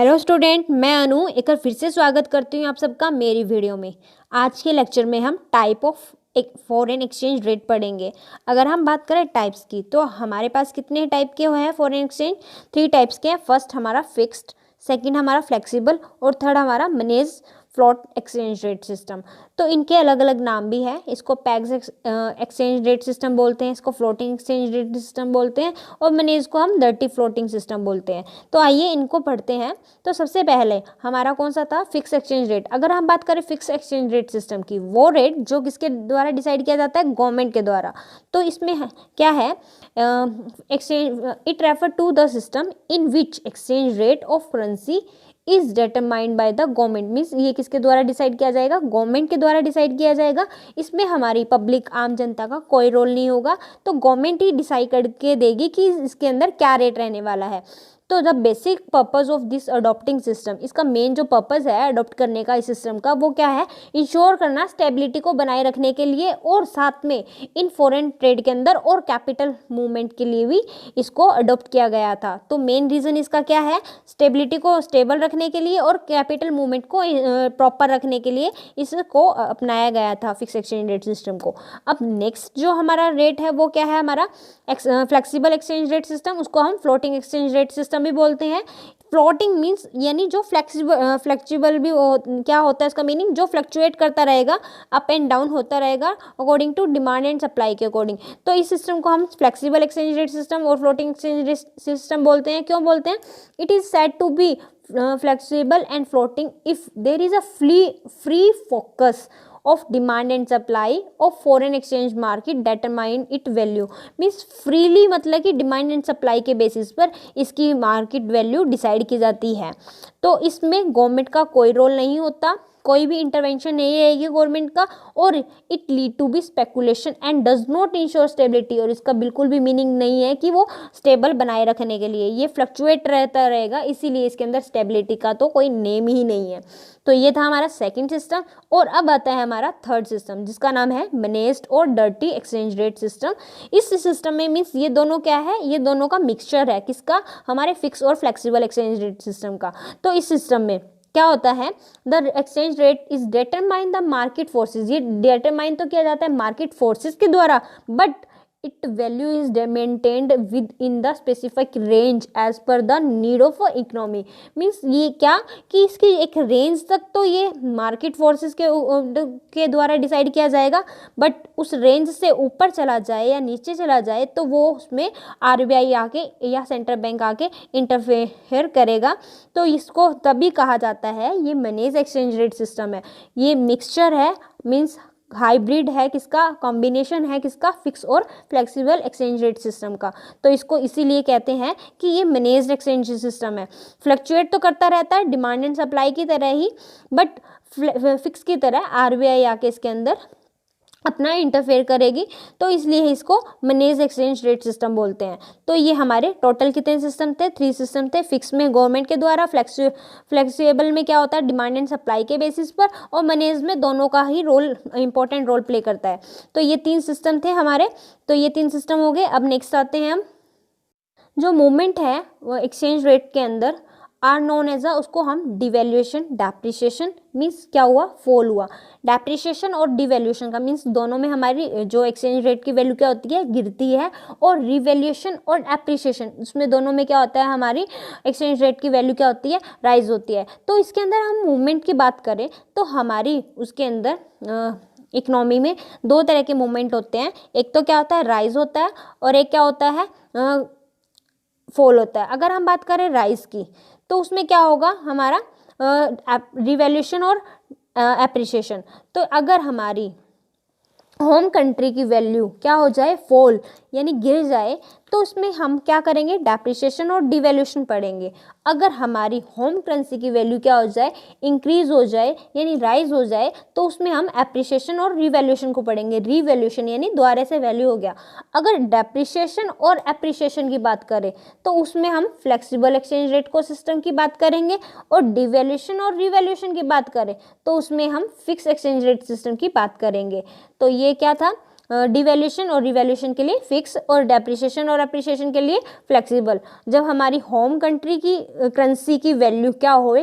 Hello student, मैं अनु एक बार फिर से स्वागत करती हूँ आप सबका मेरी वीडियो में। आज के लेक्चर में हम टाइप ऑफ एक फॉरेन एक्सचेंज रेट पढ़ेंगे। अगर हम बात करें टाइप्स की तो हमारे पास कितने टाइप के हैं फॉरेन एक्सचेंज? 3 टाइप्स के हैं। फर्स्ट हमारा फिक्स्ड, सेकंड हमारा फ्लेक्सिबल और थर्ड हमारा manage float exchange rate system. तो इनके अलग अलग नाम भी है। इसको पैग्स एक्सचेंज रेट सिस्टम बोलते हैं, इसको फ्लोटिंग एक्सचेंज रेट सिस्टम बोलते हैं और मैनेज को हम डर्टी फ्लोटिंग सिस्टम बोलते हैं। तो आइए इनको पढ़ते हैं। तो सबसे पहले हमारा कौन सा था? Fix exchange rate. अगर हम बात करें फिक्स एक्सचेंज रेट सिस्टम की, वो रेट जो किसके द्वारा डिसाइड किया जाता है? गवर्नमेंट के द्वारा। तो इसमें क्या है? Exchange it refer to the system in which exchange rate of currency is determined by the government. Means ये किसके द्वारा डिसाइड किया जाएगा? गवर्नमेंट के द्वारा डिसाइड किया जाएगा। इसमें हमारी पब्लिक आम जनता का कोई रोल नहीं होगा। तो गवर्नमेंट ही डिसाइड करके देगी कि इसके अंदर क्या रेट रहने वाला है। तो the basic purpose of this adopting system, इसका मेन जो पर्पज है अडॉप्ट करने का इस सिस्टम का, वो क्या है? इंश्योर करना स्टेबिलिटी को बनाए रखने के लिए और साथ में इन फॉरेन ट्रेड के अंदर और कैपिटल मूवमेंट के लिए भी इसको अडॉप्ट किया गया था। तो मेन रीजन इसका क्या है? स्टेबिलिटी को स्टेबल रखने के लिए और कैपिटल मूवमेंट को प्रॉपर रखने के लिए इसको अपनाया गया था, फिक्स एक्सचेंज रेट सिस्टम को। अब नेक्स्ट जो हमारा रेट है वो क्या है? हमारा फ्लेक्सिबल एक्सचेंज रेट सिस्टम। उसको हम फ्लोटिंग एक्सचेंज रेट सिस्टम भी बोलते हैं। फ्लोटिंग मीन्स यानी जो फ्लेक्सिबल भी क्या होता है इसका मीनिंग? जो फ्लक्चुएट करता रहेगा, अप एंड डाउन होता रहेगा according to demand and supply के अकॉर्डिंग। तो इस सिस्टम को हम फ्लेक्सिबल एक्सचेंज रेट सिस्टम और फ्लोटिंग एक्सचेंज रेट सिस्टम बोलते हैं। क्यों बोलते हैं? It is said to be flexible and floating if there is a free focus of demand and supply of foreign exchange market determine it value। Means freely मतलब कि demand and supply के basis पर इसकी market value decide की जाती है। तो इसमें गवर्नमेंट का कोई रोल नहीं होता, कोई भी इंटरवेंशन नहीं रहेगी गवर्नमेंट का, और it lead to be speculation and does not ensure stability. और इसका बिल्कुल भी मीनिंग नहीं है कि वो स्टेबल बनाए रखने के लिए, ये फ्लक्चुएट रहता रहेगा, इसीलिए इसके अंदर स्टेबिलिटी का तो कोई नेम ही नहीं है। तो ये था हमारा सेकंड सिस्टम। और अब आता है हमारा थर्ड सिस्टम जिसका नाम है मैनेज्ड और डर्टी एक्सचेंज रेट सिस्टम। इस सिस्टम में मीन्स ये दोनों क्या है? ये दोनों का मिक्सचर है। किसका? हमारे फिक्स और फ्लेक्सिबल एक्सचेंज रेट सिस्टम का। तो इस सिस्टम में क्या होता है? The exchange rate is determine the market forces. ये डिटरमाइन तो किया जाता है मार्केट फोर्सेज के द्वारा, but it value is maintained with in the specific range as per the need of economy. Means ये क्या कि इसकी एक रेंज तक तो ये मार्केट फोर्सेस के द्वारा डिसाइड किया जाएगा, बट उस रेंज से ऊपर चला जाए या नीचे चला जाए तो वो उसमें आरबीआई आके या सेंट्रल बैंक आके इंटरफेयर करेगा। तो इसको तभी कहा जाता है ये मैनेज एक्सचेंज रेट सिस्टम है। ये मिक्सचर है, मीन्स हाइब्रिड है, किसका? कॉम्बिनेशन है किसका? फिक्स और फ्लेक्सिबल एक्सचेंज रेट सिस्टम का। तो इसको इसीलिए कहते हैं कि ये मैनेज्ड एक्सचेंज सिस्टम है। फ्लक्चुएट तो करता रहता है डिमांड एंड सप्लाई की तरह ही, बट फिक्स की तरह आरबीआई आके इसके अंदर अपना इंटरफेयर करेगी। तो इसलिए इसको मैनेज एक्सचेंज रेट सिस्टम बोलते हैं। तो ये हमारे टोटल कितने सिस्टम थे? 3 सिस्टम थे। फिक्स में गवर्नमेंट के द्वारा, फ्लेक्सिबल में क्या होता है? डिमांड एंड सप्लाई के बेसिस पर, और मैनेज में दोनों का ही रोल इंपॉर्टेंट रोल प्ले करता है। तो ये 3 सिस्टम थे हमारे। तो ये 3 सिस्टम हो गए। अब नेक्स्ट आते हैं हम, जो मूवमेंट है वो एक्सचेंज रेट के अंदर आर नोन एज उसको हम डिवैल्यूएशन, डेप्रिसिएशन मीन्स क्या हुआ? फॉल हुआ। डेप्रिसिएशन और डिवैल्यूएशन का मीन्स दोनों में हमारी जो एक्सचेंज रेट की वैल्यू क्या होती है? गिरती है। और रिवैल्यूएशन और एप्रिसिएशन, उसमें दोनों में क्या होता है? हमारी एक्सचेंज रेट की वैल्यू क्या होती है? राइज होती है। तो इसके अंदर हम मूवमेंट की बात करें तो हमारी उसके अंदर इकोनॉमी में 2 तरह के मूवमेंट होते हैं। एक तो क्या होता है? राइज होता है, और एक क्या होता है? फॉल होता है। अगर हम बात करें राइज की तो उसमें क्या होगा? हमारा रिवैल्यूएशन और एप्रिसिएशन। तो अगर हमारी होम कंट्री की वैल्यू क्या हो जाए? फॉल यानी गिर जाए, तो उसमें हम क्या करेंगे? डेप्रिसिएशन और डिवैल्यूएशन पढ़ेंगे। अगर हमारी होम करेंसी की वैल्यू क्या हो जाए? इंक्रीज हो जाए यानी राइज हो जाए, तो उसमें हम एप्रिसिएशन और रिवैल्यूएशन को पढ़ेंगे। रिवैल्यूएशन यानी दोबारा से वैल्यू हो गया। अगर डेप्रिसिएशन और एप्रिसिएशन की बात करें तो उसमें हम फ्लेक्सिबल एक्सचेंज रेट को सिस्टम की बात करेंगे, और डिवैल्यूएशन और रिवैल्यूएशन की बात करें तो उसमें हम फिक्स एक्सचेंज रेट सिस्टम की बात करेंगे। तो ये क्या था? डिवैल्यूएशन और रिवैल्यूएशन के लिए फिक्स और डेप्रिसिएशन और एप्रिसिएशन के लिए फ्लेक्सिबल। जब हमारी होम कंट्री की करेंसी की वैल्यू क्या हो,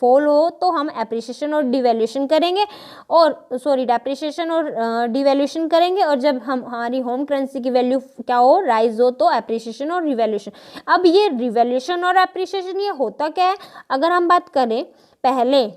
फॉल हो, तो हम एप्रिसिएशन और डिवैल्यूएशन करेंगे और सॉरी डेप्रिसिएशन और डिवैल्यूएशन करेंगे, और जब हमारी होम करेंसी की वैल्यू क्या हो, राइज हो, तो एप्रिसिएशन और रिवैल्यूएशन। अब ये रिवैल्यूएशन और एप्रिसिएशन ये होता क्या है, अगर हम बात करें पहले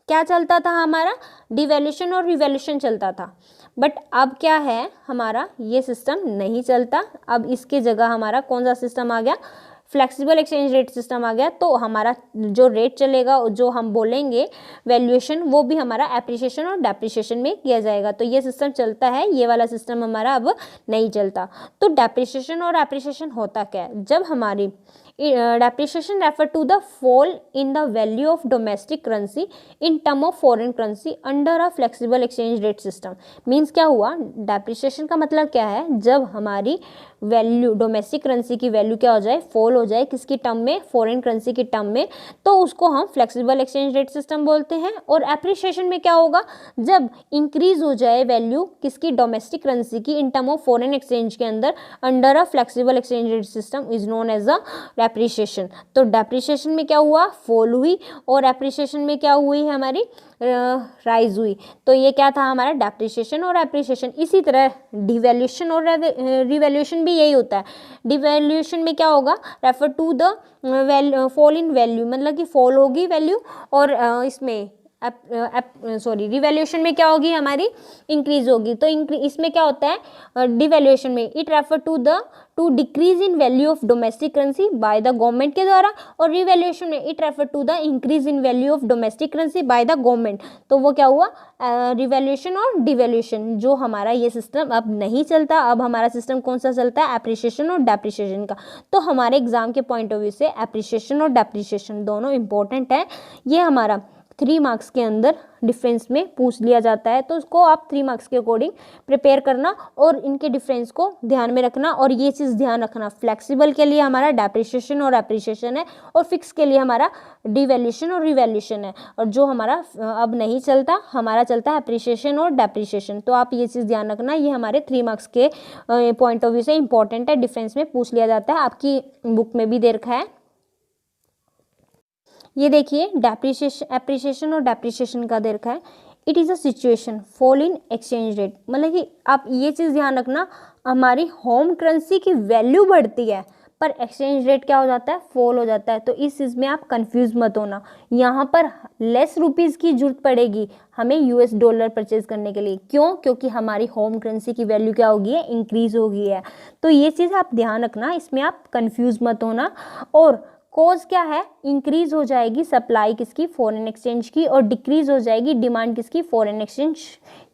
क्या चलता था, हमारा डिवैल्यूएशन और रिवैल्यूएशन चलता था, बट अब क्या है, हमारा ये सिस्टम नहीं चलता। अब इसके जगह हमारा कौन सा सिस्टम आ गया, फ्लेक्सिबल एक्सचेंज रेट सिस्टम आ गया। तो हमारा जो रेट चलेगा, जो हम बोलेंगे वैल्यूएशन, वो भी हमारा एप्रिसिएशन और डेप्रिसिएशन में किया जाएगा। तो ये सिस्टम चलता है, ये वाला सिस्टम हमारा अब नहीं चलता। तो डेप्रिसिएशन और एप्रिसिएशन होता क्या है, जब हमारी depreciation refer to the fall in the value of domestic currency in term of foreign currency under a flexible exchange rate system। Means क्या हुआ, depreciation का मतलब क्या है, जब हमारी वैल्यू डोमेस्टिक करेंसी की वैल्यू क्या हो जाए, फॉल हो जाए, किसकी टर्म में, फॉरेन करेंसी की टर्म में, तो उसको हम फ्लेक्सिबल एक्सचेंज रेट सिस्टम बोलते हैं। और एप्रिसिएशन में क्या होगा, जब इंक्रीज हो जाए वैल्यू किसकी, डोमेस्टिक करेंसी की, in term of foreign exchange के अंदर under a flexible exchange rate system is known as a depreciation. तो डेप्रिसिएशन में क्या हुआ, फॉल हुई, और एप्रिसिएशन में क्या हुई है, हमारी राइज हुई। तो ये क्या था, हमारा डेप्रिसिएशन और एप्रिसिएशन। इसी तरह डिवैल्यूएशन और रिवैल्यूएशन भी यही होता है। डिवैल्यूएशन में क्या होगा, refer to the fall in value, मतलब कि फॉल होगी वैल्यू, और इसमें सॉरी रिवैल्यूएशन में क्या होगी, हमारी इंक्रीज होगी। तो इसमें क्या होता है, डिवैल्यूएशन में it refer to decrease in value of domestic currency by the government के द्वारा, और रिवैल्यूएशन में it refer to the increase in value of domestic currency by the government. तो वो क्या हुआ, रिवैल्यूएशन और डिवैल्यूएशन। जो हमारा ये सिस्टम अब नहीं चलता, अब हमारा सिस्टम कौन सा चलता है, एप्रिसिएशन और डेप्रिसिएशन का। तो हमारे एग्जाम के पॉइंट ऑफ व्यू से एप्रिसिएशन और डेप्रिसिएशन दोनों इंपॉर्टेंट है। ये हमारा 3 मार्क्स के अंदर डिफरेंस में पूछ लिया जाता है, तो उसको आप 3 मार्क्स के अकॉर्डिंग प्रिपेयर करना और इनके डिफरेंस को ध्यान में रखना। और ये चीज़ ध्यान रखना, फ्लेक्सिबल के लिए हमारा डेप्रिसिएशन और एप्रिसिएशन है, और फिक्स के लिए हमारा डिवैल्यूएशन और रिवैल्यूएशन है, और जो हमारा अब नहीं चलता, हमारा चलता है एप्रिसिएशन और डेप्रिसिएशन। तो आप ये चीज़ ध्यान रखना, ये हमारे 3 मार्क्स के पॉइंट ऑफ व्यू से इंपॉर्टेंट है, डिफरेंस में पूछ लिया जाता है, आपकी बुक में भी दे रखा है। ये देखिए डेप्रिसिएशन, एप्रिसिएशन और डेप्रिसिएशन का दे रखा है। It is a situation fall in exchange rate, मतलब कि आप ये चीज़ ध्यान रखना, हमारी होम करेंसी की वैल्यू बढ़ती है पर एक्सचेंज रेट क्या हो जाता है, फॉल हो जाता है। तो इस चीज़ में आप कंफ्यूज मत होना, यहाँ पर लेस रुपीज़ की जरूरत पड़ेगी हमें यूएस डॉलर परचेज करने के लिए। क्यों, क्योंकि हमारी होम करेंसी की वैल्यू क्या होगी है, इंक्रीज हो गई है। तो ये चीज़ आप ध्यान रखना, इसमें आप कंफ्यूज मत होना। और कॉज क्या है, इंक्रीज हो जाएगी सप्लाई किसकी, फॉरेन एक्सचेंज की, और डिक्रीज हो जाएगी डिमांड किसकी, फॉरेन एक्सचेंज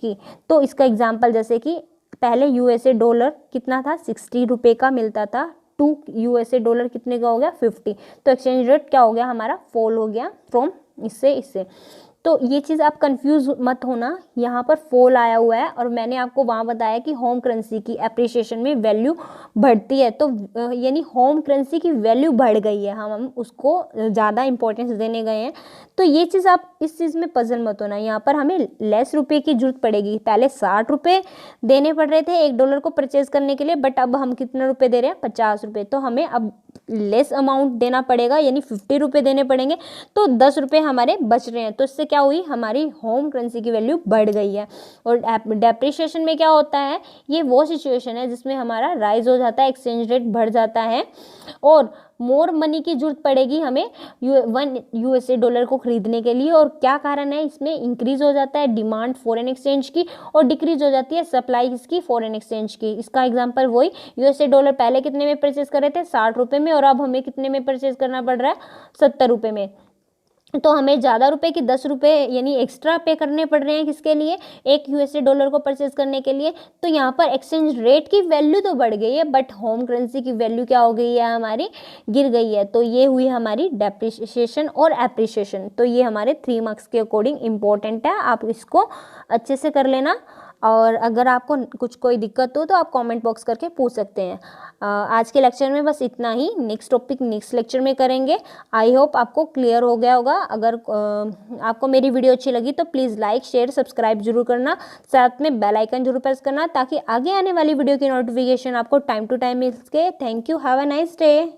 की। तो इसका एग्जांपल जैसे कि पहले यूएसए डॉलर कितना था, 60 रुपये का मिलता था, 2 यूएसए डॉलर कितने का हो गया, 50। तो एक्सचेंज रेट क्या हो गया, हमारा फॉल हो गया फ्रॉम इससे। तो ये चीज़ आप कंफ्यूज मत होना, यहाँ पर फॉल आया हुआ है, और मैंने आपको वहाँ बताया कि होम करेंसी की एप्रिसिएशन में वैल्यू बढ़ती है, तो यानी होम करेंसी की वैल्यू बढ़ गई है, हम उसको ज़्यादा इंपॉर्टेंस देने गए हैं। तो ये चीज़ आप इस चीज़ में पजल मत होना, यहाँ पर हमें लेस रुपये की जरूरत पड़ेगी। पहले 60 रुपये देने पड़ रहे थे 1 डॉलर को परचेज करने के लिए, बट अब हम कितने रुपये दे रहे हैं, 50 रुपये। तो हमें अब लेस अमाउंट देना पड़ेगा, यानी 50 रुपये देने पड़ेंगे, तो 10 रुपये हमारे बच रहे हैं। तो इससे क्या हुई, हमारी होम करेंसी की वैल्यू बढ़ गई है। और डेप्रिसिएशन में क्या होता है, ये वो सिचुएशन है जिसमें हमारा राइज हो जाता है, एक्सचेंज रेट बढ़ जाता है, और मोर मनी की जरूरत पड़ेगी हमें 1 यूएसए डॉलर को खरीदने के लिए। और क्या कारण है, इसमें इंक्रीज हो जाता है डिमांड फॉरेन एक्सचेंज की, और डिक्रीज हो जाती है सप्लाई किसकी, फॉरेन एक्सचेंज की। इसका एग्जांपल वही, यूएसए डॉलर पहले कितने में परचेज कर रहे थे, 60 रुपये में, और अब हमें कितने में परचेज करना पड़ रहा है, 70 रुपये में। तो हमें ज़्यादा रुपए की 10 रुपये यानी एक्स्ट्रा पे करने पड़ रहे हैं, किसके लिए, 1 यूएसए डॉलर को परचेज करने के लिए। तो यहाँ पर एक्सचेंज रेट की वैल्यू तो बढ़ गई है, बट होम करेंसी की वैल्यू क्या हो गई है, हमारी गिर गई है। तो ये हुई हमारी डेप्रिसिएशन और एप्रिसिएशन। तो ये हमारे 3 मार्क्स के अकॉर्डिंग इम्पोर्टेंट है, आप इसको अच्छे से कर लेना। और अगर आपको कुछ कोई दिक्कत हो तो आप कमेंट बॉक्स करके पूछ सकते हैं। आज के लेक्चर में बस इतना ही। नेक्स्ट टॉपिक नेक्स्ट लेक्चर में करेंगे। आई होप आपको क्लियर हो गया होगा। अगर आपको मेरी वीडियो अच्छी लगी तो प्लीज़ लाइक शेयर सब्सक्राइब जरूर करना, साथ में बेल आइकन जरूर प्रेस करना ताकि आगे आने वाली वीडियो की नोटिफिकेशन आपको टाइम टू टाइम मिल सके। Thank you, have a nice day.